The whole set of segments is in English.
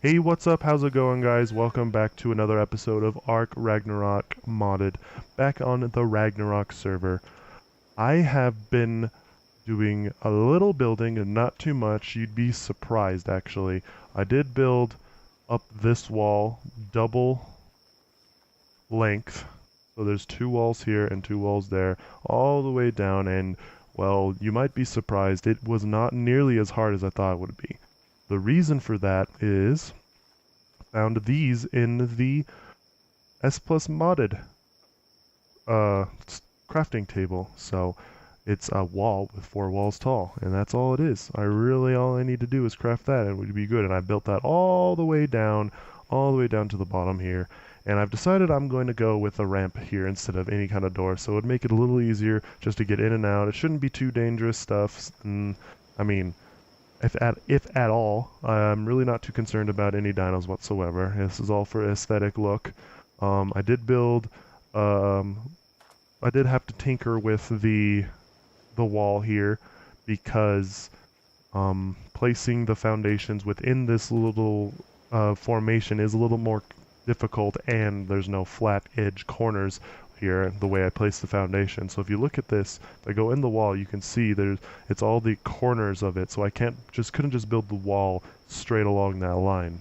Hey, what's up? How's it going, guys? Welcome back to another episode of Ark Ragnarok Modded, back on the Ragnarok server. I have been doing a little building and not too much. You'd be surprised, actually. I did build up this wall, double length. So there's two walls here and two walls there, all the way down, and, well, you might be surprised. It was not nearly as hard as I thought it would be. The reason for that is found these in the S Plus modded crafting table. So it's a wall with 4 walls tall, and that's all it is. All I need to do is craft that and it would be good. And I built that all the way down to the bottom here. And I've decided I'm going to go with a ramp here instead of any kind of door, so it would make it a little easier just to get in and out. It shouldn't be too dangerous stuff. I mean, if at all, I'm really not too concerned about any dinos whatsoever. This is all for aesthetic look. I did build, I did have to tinker with the wall here because placing the foundations within this little formation is a little more difficult, and there's no flat edge corners here the way I place the foundation. So if you look at this, if I go in the wall, you can see it's all the corners of it. So I couldn't just build the wall straight along that line.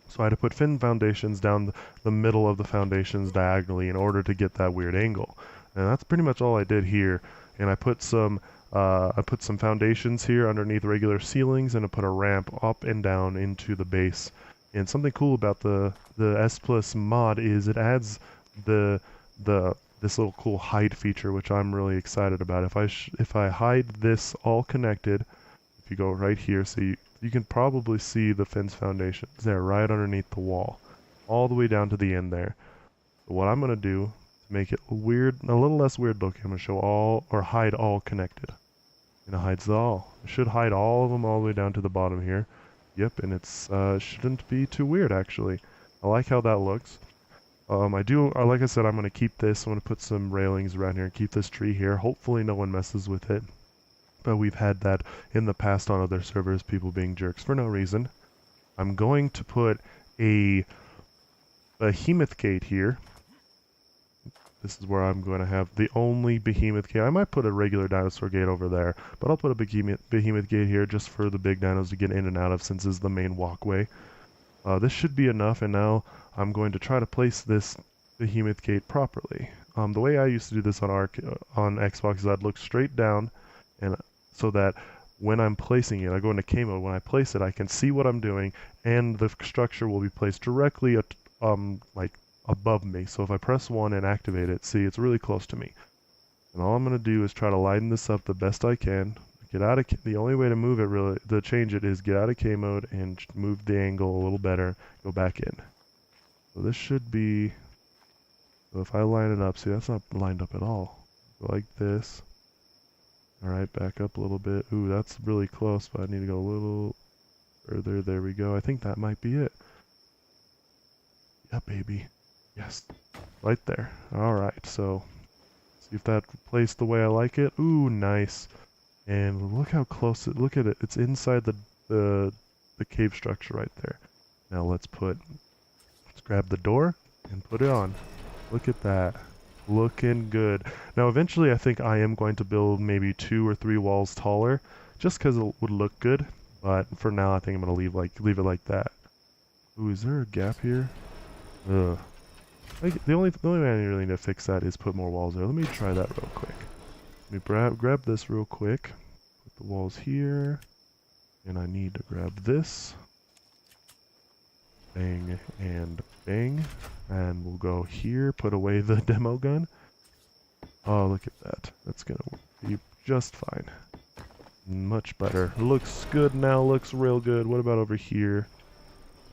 So I had to put fin foundations down the middle of the foundations diagonally in order to get that weird angle. And that's pretty much all I did here. And I put some foundations here underneath regular ceilings, and I put a ramp up and down into the base. And something cool about the S Plus mod is it adds this little cool hide feature, which I'm really excited about. If I hide this all connected, if you go right here, so you can probably see the fence foundations there right underneath the wall, all the way down to the end there. So what I'm gonna do to make it weird, a little less weird looking, I'm gonna show all or hide all connected, and it hides all. It should hide all of them all the way down to the bottom here. Yep, and it's shouldn't be too weird actually. I like how that looks. Like I said, I'm going to keep this. I'm going to put some railings around here and keep this tree here. Hopefully no one messes with it. But we've had that in the past on other servers, people being jerks for no reason. I'm going to put a behemoth gate here. This is where I'm going to have the only behemoth gate. I might put a regular dinosaur gate over there, but I'll put a behemoth gate here just for the big dinos to get in and out of, since it's the main walkway. This should be enough, and now I'm going to try to place this behemoth gate properly. The way I used to do this on Xbox is I'd look straight down, and so that when I'm placing it, I go into K mode. When I place it, I can see what I'm doing, and the structure will be placed directly like above me. So if I press 1 and activate it, see, it's really close to me. And all I'm going to do is try to line this up the best I can. Get out of the only way to move it, really, to change it, is get out of K mode and move the angle a little better, go back in. So this should be, so if I line it up, see, that's not lined up at all. Go like this. Alright, back up a little bit. Ooh, that's really close, but I need to go a little further. There we go. I think that might be it. Yeah, baby. Yes. Right there. Alright, so see if that placed the way I like it. Ooh, nice. And look how close it, look at it. It's inside the cave structure right there. Now let's grab the door and put it on. Look at that. Looking good. Now eventually I think I am going to build maybe 2 or 3 walls taller, just because it would look good. But for now I think I'm going to leave it like that. Ooh, is there a gap here? Ugh. The only way I really need to fix that is put more walls there. Let me try that real quick. Let me grab this real quick. Put the walls here. And I need to grab this. Bang and bang. And we'll go here, put away the demo gun. Oh, look at that. That's gonna be just fine. Much better. Looks good now, looks real good. What about over here?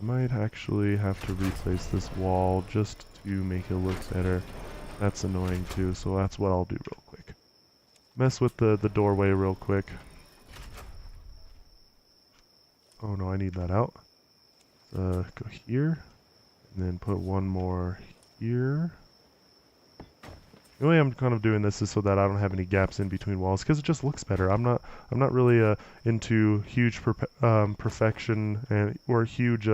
I might actually have to replace this wall just to make it look better. That's annoying too, so that's what I'll do real quick. Mess with the doorway real quick. Oh no, I need that out. Go here, and then put one more here. The way I'm kind of doing this is so that I don't have any gaps in between walls, because it just looks better. I'm not really into huge perfection or huge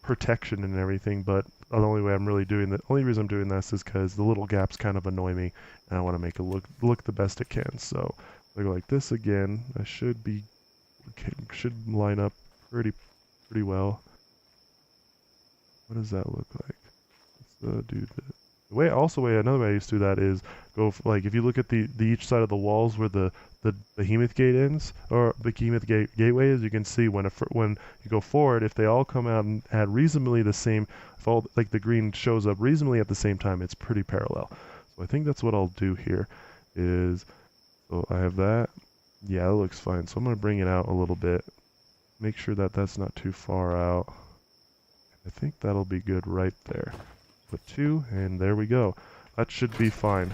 protection and everything, but the only way I'm really doing the only reason I'm doing this is because the little gaps kind of annoy me, and I want to make it look the best it can. So I go like this again. I should line up pretty well. What does that look like? Let's do the way. Also, another way I used to do that is go like if you look at the each side of the walls where the behemoth gate ends or behemoth gateway is, you can see when you go forward, if they all come out and at reasonably the same, if all like the green shows up reasonably at the same time, it's pretty parallel. So I think that's what I'll do here. Is so I have that. Yeah, that looks fine. So I'm gonna bring it out a little bit. Make sure that that's not too far out. I think that'll be good right there. Put 2, and there we go. That should be fine.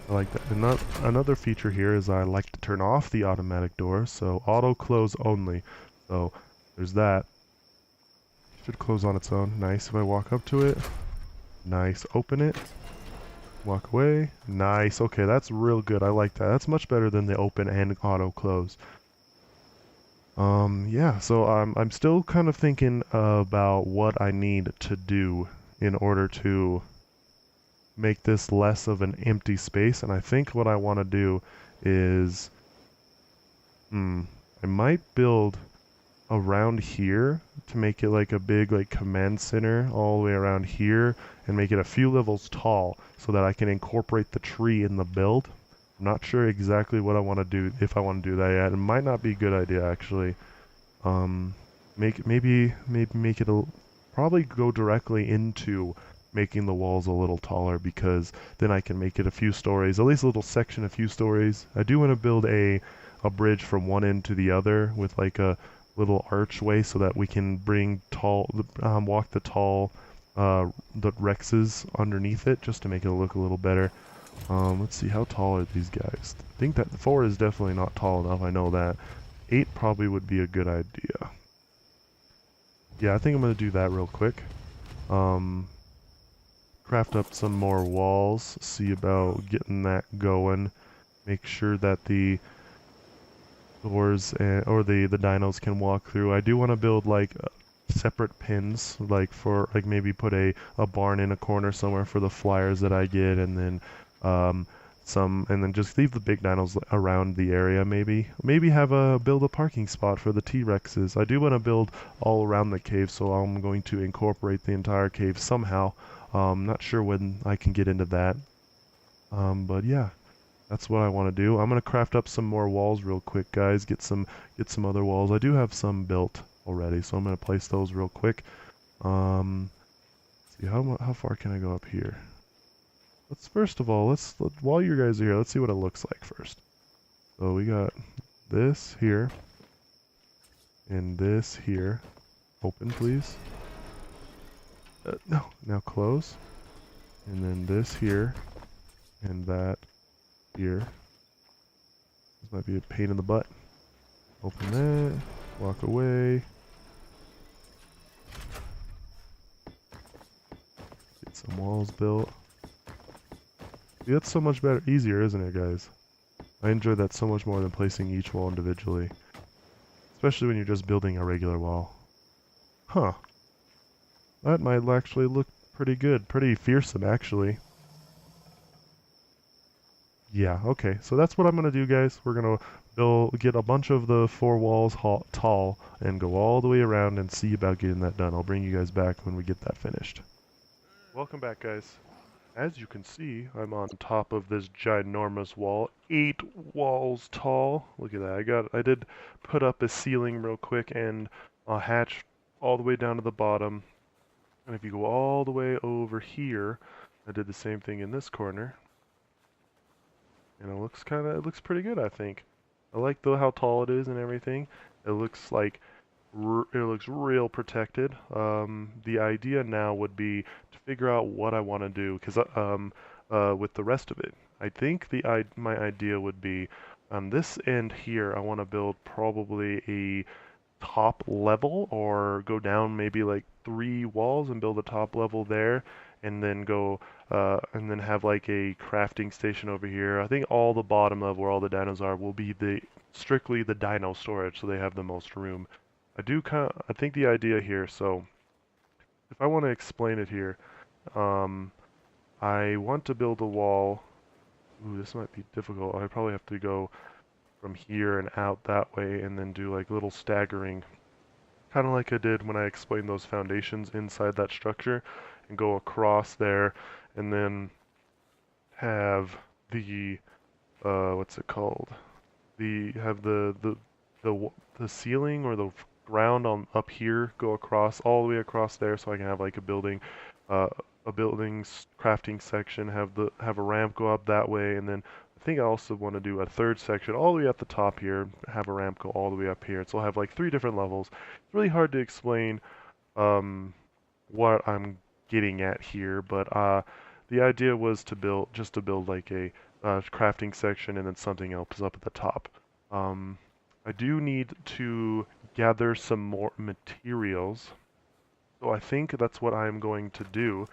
I like that. Another feature here is I like to turn off the automatic door, so auto close only. So there's that. Should close on its own. Nice if I walk up to it. Nice. Open it. Walk away. Nice. Okay, that's real good. I like that. That's much better than the open and auto close. Yeah, so I'm still kind of thinking about what I need to do in order to make this less of an empty space, and I think what I want to do is, I might build around here to make it like a big like command center all the way around here and make it a few levels tall so that I can incorporate the tree in the build. I'm not sure exactly what I want to do, if I want to do that yet. It might not be a good idea actually. Maybe make it probably go directly into making the walls a little taller, because then I can make it a few stories, at least a little section, a few stories. I do want to build a bridge from one end to the other with like a little archway so that we can bring walk the tall the Rexes underneath it, just to make it look a little better. Let's see, how tall are these guys? I think that 4 is definitely not tall enough, I know that. 8 probably would be a good idea. Yeah, I think I'm going to do that real quick. Craft up some more walls, see about getting that going. Make sure that the doors or the dinos can walk through. I do want to build like separate pins, like for like maybe put a barn in a corner somewhere for the flyers that I get, and then and then just leave the big dinos around the area. Maybe build a parking spot for the T-Rexes. I do want to build all around the cave, so I'm going to incorporate the entire cave somehow. Not sure when I can get into that. But yeah, that's what I want to do. I'm gonna craft up some more walls real quick, guys. Get some other walls. I do have some built already, so I'm gonna place those real quick. See how far can I go up here? First of all, while you guys are here, let's see what it looks like first. So we got this here and this here. Open, please. No, now close. And then this here and that here. This might be a pain in the butt. Open that, walk away. Get some walls built. See, that's so much better, easier, isn't it, guys? I enjoy that so much more than placing each wall individually. Especially when you're just building a regular wall. Huh. That might actually look pretty good, pretty fearsome, actually. Yeah, okay, so that's what I'm gonna do, guys. We're gonna get a bunch of the 4 walls tall and go all the way around and see about getting that done. I'll bring you guys back when we get that finished. Welcome back, guys. As you can see, I'm on top of this ginormous wall, 8 walls tall. Look at that. I did put up a ceiling real quick and a hatch all the way down to the bottom. And if you go all the way over here, I did the same thing in this corner. And it looks pretty good, I think. I like how tall it is and everything. It looks like it looks real protected. The idea now would be to figure out what I want to do, because with the rest of it, I think my idea would be on this end here. I want to build probably a top level, or go down maybe like 3 walls and build a top level there, and then and then have like a crafting station over here. I think all the bottom level where all the dinos are will be strictly the dino storage, so they have the most room. I think the idea here, so if I want to explain it here, um, I want to build a wall. Ooh, this might be difficult. I probably have to go from here and out that way and then do like little staggering, kind of like I did when I explained those foundations inside that structure, and go across there and then have the what's it called? Have the ceiling or the ground on up here go across all the way across there, so I can have like uh, a building's crafting section, have a ramp go up that way, and then I think I also want to do a third section all the way at the top here, have a ramp go all the way up here. So I'll have like three different levels. It's really hard to explain um, what I'm getting at here, but the idea was to build like a crafting section and then something else up at the top. Um, I do need to gather some more materials, so I think that's what I'm going to do.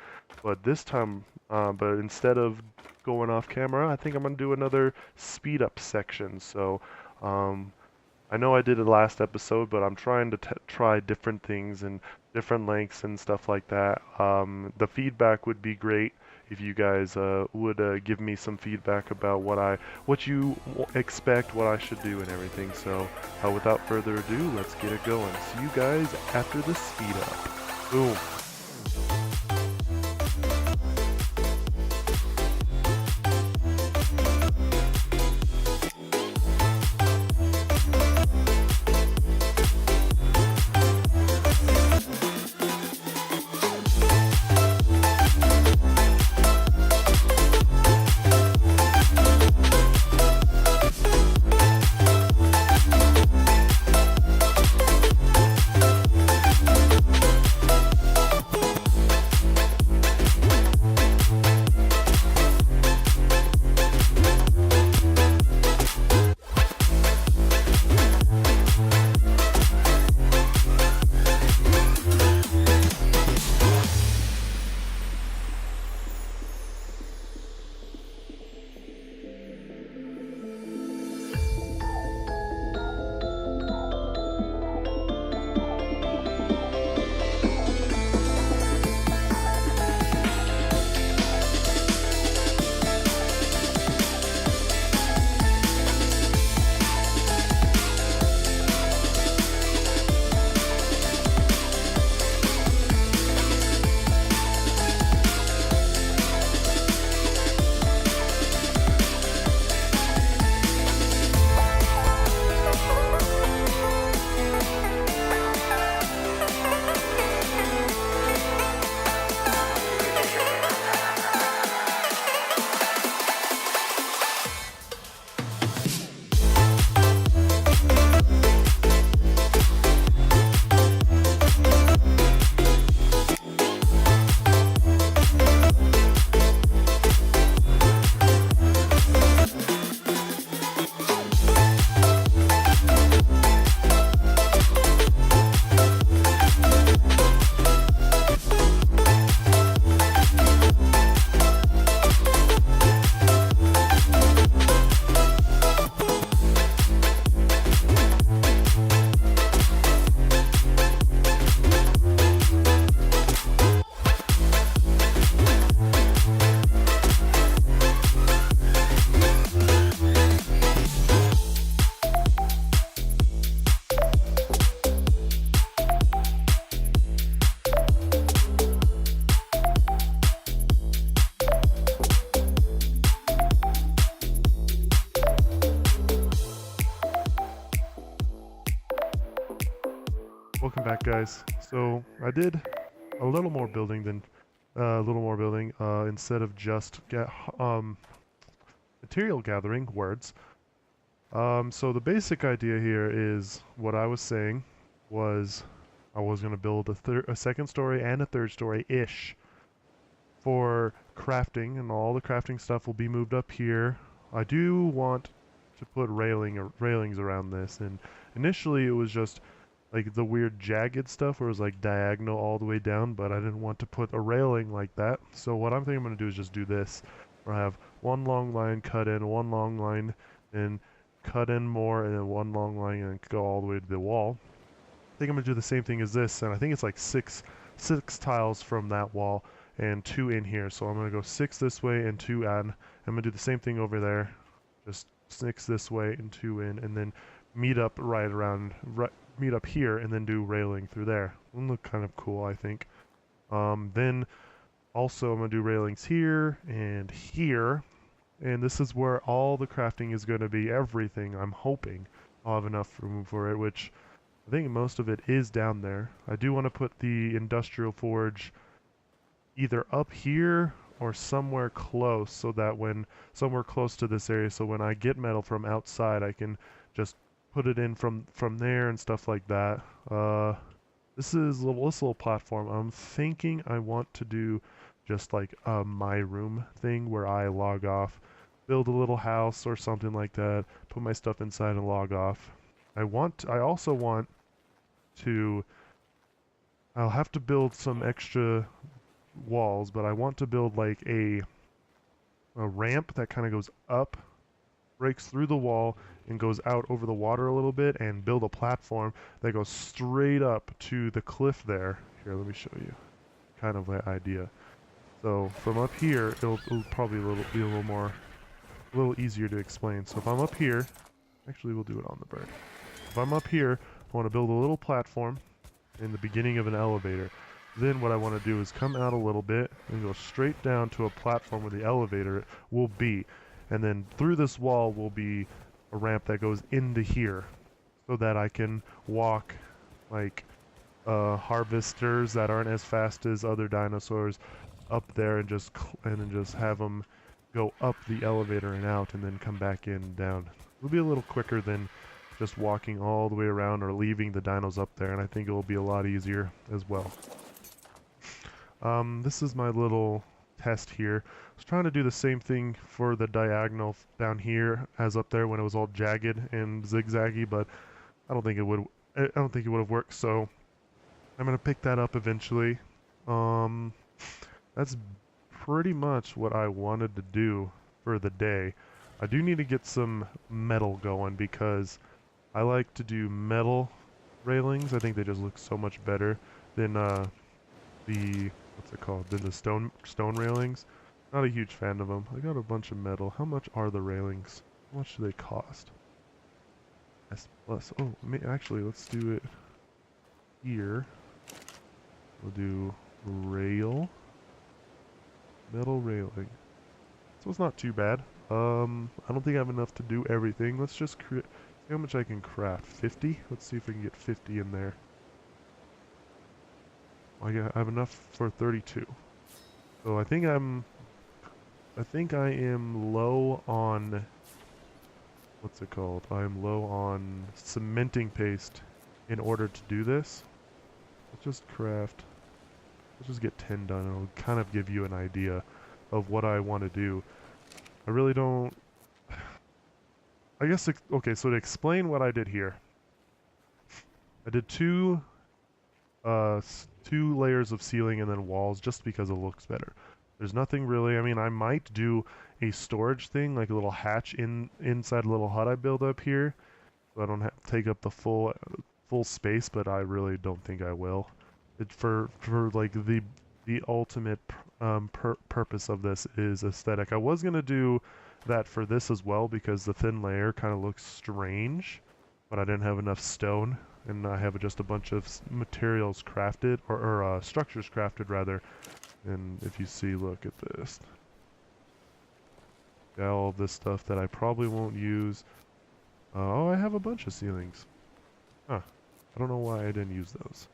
But this time, but instead of going off camera, I think I'm going to do another speed up section. So um, I know I did it last episode, but I'm trying to try different things and different lengths and stuff like that. The feedback would be great if you guys would give me some feedback about what you expect, what I should do, and everything. So without further ado, let's get it going. See you guys after the speed up. Boom. Welcome back, guys. So I did a little more building than instead of just material gathering words. So the basic idea here is what I was saying was I was going to build a second story and a third story ish for crafting, and all the crafting stuff will be moved up here. I do want to put railings around this, and initially it was just like the weird jagged stuff where it was like diagonal all the way down, but I didn't want to put a railing like that. So what I'm thinking I'm going to do is just do this, where I have one long line cut in, one long line, then cut in more, and then one long line and go all the way to the wall. think I'm gonna do the same thing as this, and I think it's like six tiles from that wall and 2 in here. So I'm gonna go 6 this way and 2 in. I'm gonna do the same thing over there, just 6 this way and 2 in, and then meet up meet up here, and then do railing through there. It'll look kind of cool, I think. Then also I'm gonna do railings here and here, and this is where all the crafting is gonna be. Everything, I'm hoping I'll have enough room for it, which I think most of it is down there. I do want to put the industrial forge either up here or somewhere close, so that when somewhere close to this area, so when I get metal from outside, I can just put it in from there and stuff like that. This little platform. I'm thinking I want to do just like a my room thing where I log off, build a little house or something like that, put my stuff inside and log off. I also want to, I'll have to build some extra walls, but I want to build like a ramp that kind of goes up, breaks through the wall, and goes out over the water a little bit, and build a platform that goes straight up to the cliff there. Here, let me show you kind of that idea. So from up here, it'll probably be a little easier to explain. So if I'm up here, actually we'll do it on the bird. If I'm up here, I want to build a little platform in the beginning of an elevator. Then what I want to do is come out a little bit and go straight down to a platform where the elevator will be. And then through this wall will be a ramp that goes into here, so that I can walk like harvesters that aren't as fast as other dinosaurs up there, and then just have them go up the elevator and out, and then come back in and down. It'll be a little quicker than just walking all the way around or leaving the dinos up there, and I think it will be a lot easier as well. This is my little test here. I was trying to do the same thing for the diagonal down here as up there when it was all jagged and zigzaggy, but I don't think it would have worked, so I'm gonna pick that up eventually. That's pretty much what I wanted to do for the day. I do need to get some metal going, because I like to do metal railings. I think they just look so much better than the stone railings. Not a huge fan of them. I got a bunch of metal. How much are the railings? How much do they cost? S plus. Oh, actually, let's do it here. We'll do metal railing. So it's not too bad. I don't think I have enough to do everything. Let's just see how much I can craft. 50? Let's see if we can get 50 in there. I have enough for 32. So I think I am low on, what's it called? I am low on cementing paste in order to do this. Let's just get 10 done. It'll kind of give you an idea of what I want to do. I really don't, I guess, okay, so to explain what I did here, I did two layers of ceiling and then walls just because it looks better. There's nothing really, I mean, I might do a storage thing, like a little hatch inside a little hut I build up here, so I don't have to take up the full space, but I really don't think I will. For like the ultimate purpose of this is aesthetic. I was gonna do that for this as well, because the thin layer kind of looks strange, but I didn't have enough stone, and I have just a bunch of materials crafted, or structures crafted rather. And if you see, look at this. Got all of this stuff that I probably won't use. Oh, I have a bunch of ceilings. Huh. I don't know why I didn't use those.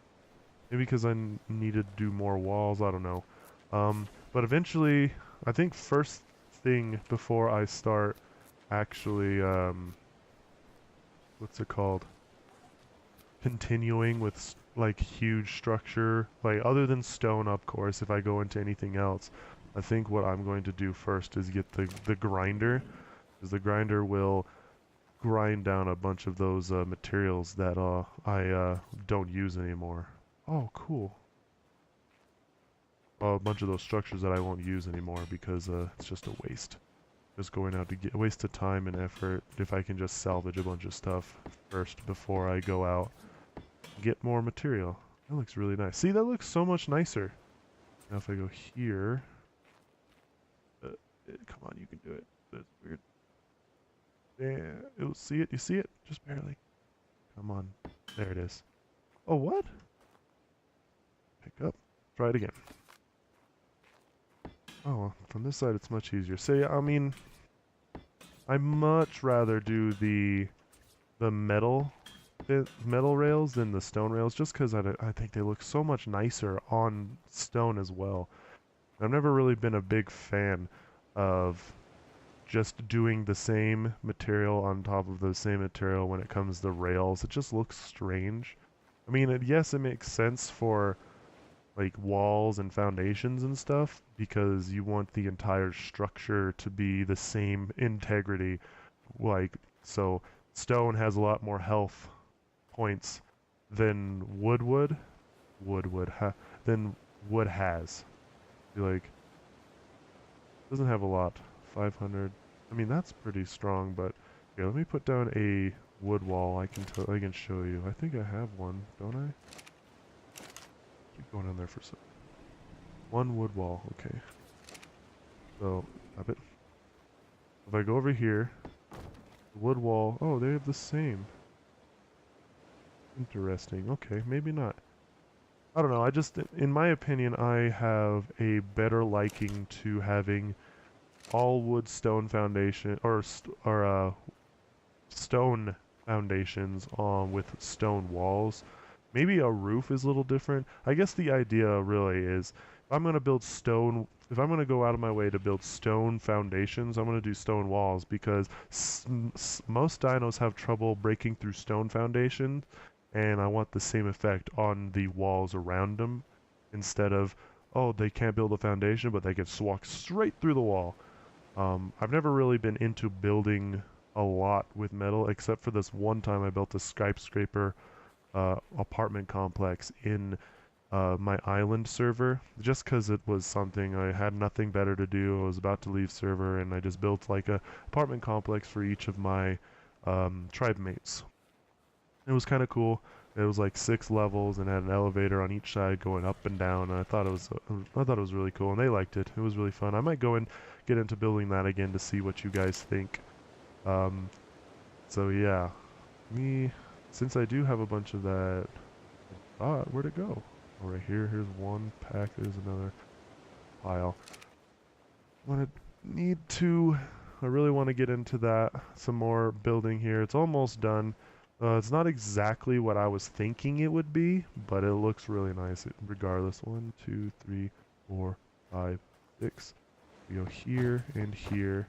Maybe because I needed to do more walls, I don't know. But eventually, I think first thing before I start actually, what's it called? Continuing with like huge structure, like other than stone, of course, if I go into anything else, I think what I'm going to do first is get the grinder, because the grinder will grind down a bunch of those materials that I don't use anymore. Oh, cool. A bunch of those structures that I won't use anymore, because it's just a waste. Just going out to get a waste of time and effort if I can just salvage a bunch of stuff first before I go out. get more material. That looks really nice. See, that looks so much nicer. Now if I go here, come on, you can do it. That's weird. Yeah, you'll see it. You see it? Just barely. Come on. There it is. Oh, what? Pick up. Try it again. Oh, well, from this side it's much easier. So yeah, I mean, I much rather do the metal rails than the stone rails, just because I think they look so much nicer on stone as well. I've never really been a big fan of just doing the same material on top of the same material when it comes to rails. It just looks strange. I mean, yes, it makes sense for like walls and foundations and stuff because you want the entire structure to be the same integrity. Like, so stone has a lot more health points than than wood has. Like, doesn't have a lot. 500. I mean, that's pretty strong, but here, let me put down a wood wall. I can show you. I think I have one, don't I? Keep going in there for a second. One wood wall, okay. So, stop it. If I go over here, the wood wall, oh, they have the same. Interesting, okay, maybe not. I don't know, in my opinion, I have a better liking to having all wood stone foundation, or stone foundations with stone walls. Maybe a roof is a little different. I guess the idea really is if I'm going to build stone, if I'm going to go out of my way to build stone foundations, I'm going to do stone walls because most dinos have trouble breaking through stone foundations, and I want the same effect on the walls around them instead of, oh, they can't build a foundation, but they can walk straight through the wall. I've never really been into building a lot with metal, except for this one time I built a skyscraper apartment complex in my island server, just because it was something I had nothing better to do. I was about to leave server, and I just built like a apartment complex for each of my tribe mates. It was kind of cool. It was like 6 levels and had an elevator on each side going up and down. And I thought it was really cool, and they liked it. It was really fun. I might go and get into building that again to see what you guys think. Um, so yeah, since I do have a bunch of that, where'd it go? Oh, right here. Here's one pack. There's another pile. I really want to get into that. Some more building here. It's almost done. It's not exactly what I was thinking it would be, but it looks really nice regardless. 1, 2, 3, 4, 5, 6. We go here and here.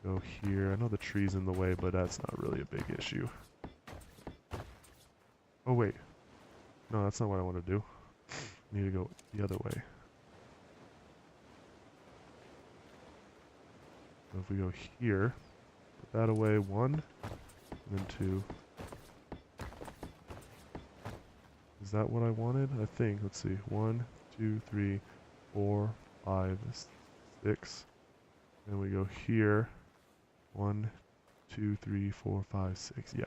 Go here. I know the tree's in the way, but that's not really a big issue. Oh, wait. No, that's not what I want to do. I need to go the other way. So if we go here, put that away, 1, and then 2. Is that what I wanted? I think. Let's see. 1, 2, 3, 4, 5, 6. Then we go here. 1, 2, 3, 4, 5, 6. Yeah.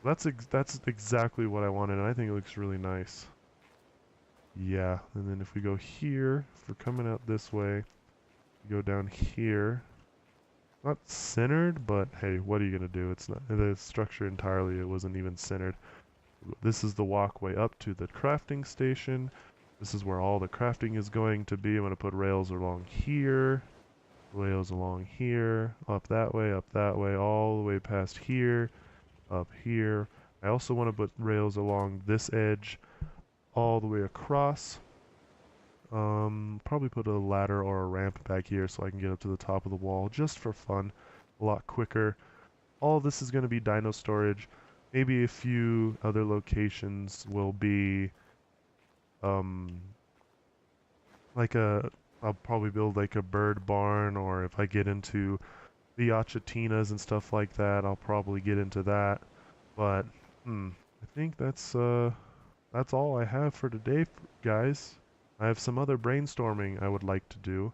That's exactly what I wanted, and I think it looks really nice. Yeah. And then if we go here, if we're coming out this way, we go down here. Not centered, but hey, what are you gonna do? It's not the structure entirely. It wasn't even centered. This is the walkway up to the crafting station. This is where all the crafting is going to be. I'm going to put rails along here, rails along here, up that way, all the way past here, up here. I also want to put rails along this edge, all the way across. Probably put a ladder or a ramp back here so I can get up to the top of the wall, just for fun, a lot quicker. All this is going to be dino storage. Maybe a few other locations will be, I'll probably build like a bird barn, or if I get into the Achatinas and stuff like that, I'll probably get into that. But, I think that's all I have for today, guys. I have some other brainstorming I would like to do,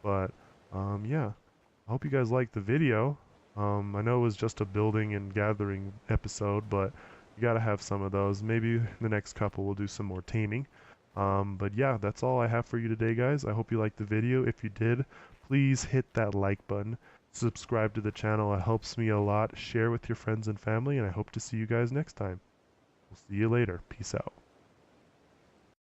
but, yeah. I hope you guys liked the video. I know it was just a building and gathering episode, but You gotta have some of those. Maybe the next couple we'll do some more taming. But yeah, that's all I have for you today, guys. I hope you liked the video. If you did, please hit that like button. Subscribe to the channel. It helps me a lot. Share with your friends and family, and I hope to see you guys next time. We'll see you later. Peace out.